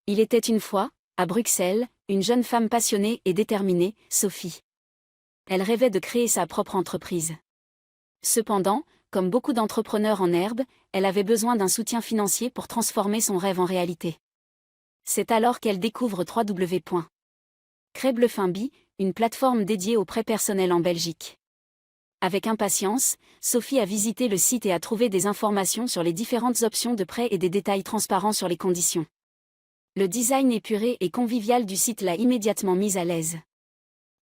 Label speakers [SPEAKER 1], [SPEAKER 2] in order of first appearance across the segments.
[SPEAKER 1] Il était une fois, à Bruxelles, une jeune femme passionnée et déterminée, Sophie. Elle rêvait de créer sa propre entreprise. Cependant, comme beaucoup d'entrepreneurs en herbe, elle avait besoin d'un soutien financier pour transformer son rêve en réalité. C'est alors qu'elle découvre www.créblefinbi, une plateforme dédiée aux prêts personnels en Belgique. Avec impatience, Sophie a visité le site et a trouvé des informations sur les différentes options de prêt et des détails transparents sur les conditions. Le design épuré et convivial du site l'a immédiatement mise à l'aise.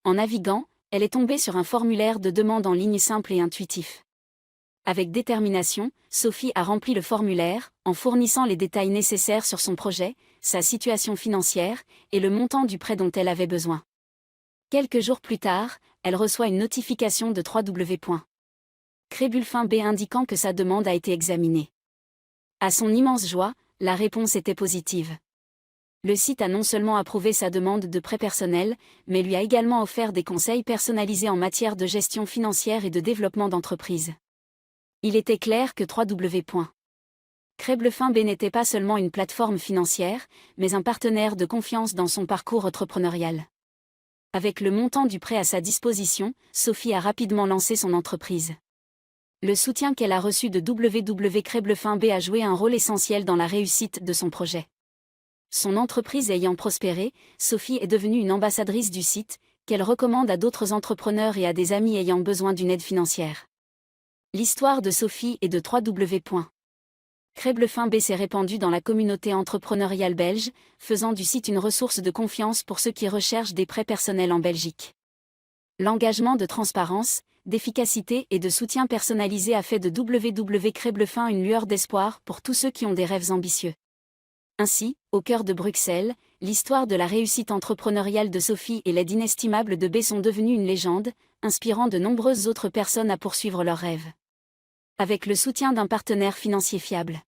[SPEAKER 1] En naviguant, elle est tombée sur un formulaire de demande en ligne simple et intuitif. Avec détermination, Sophie a rempli le formulaire, en fournissant les détails nécessaires sur son projet, sa situation financière, et le montant du prêt dont elle avait besoin. Quelques jours plus tard, elle reçoit une notification de www.créblefinbi indiquant que sa demande a été examinée. À son immense joie, la réponse était positive. Le site a non seulement approuvé sa demande de prêt personnel, mais lui a également offert des conseils personnalisés en matière de gestion financière et de développement d'entreprise. Il était clair que www.créblefinbi n'était pas seulement une plateforme financière, mais un partenaire de confiance dans son parcours entrepreneurial. Avec le montant du prêt à sa disposition, Sophie a rapidement lancé son entreprise. Le soutien qu'elle a reçu de www.créblefinbi a joué un rôle essentiel dans la réussite de son projet. Son entreprise ayant prospéré, Sophie est devenue une ambassadrice du site, qu'elle recommande à d'autres entrepreneurs et à des amis ayant besoin d'une aide financière. L'histoire de Sophie et de www.créblefinbi s'est répandue dans la communauté entrepreneuriale belge, faisant du site une ressource de confiance pour ceux qui recherchent des prêts personnels en Belgique. L'engagement de transparence, d'efficacité et de soutien personnalisé a fait de www.créblefinbi une lueur d'espoir pour tous ceux qui ont des rêves ambitieux. Ainsi, au cœur de Bruxelles, l'histoire de la réussite entrepreneuriale de Sophie et l'aide inestimable de B sont devenues une légende, inspirant de nombreuses autres personnes à poursuivre leurs rêves. Avec le soutien d'un partenaire financier fiable.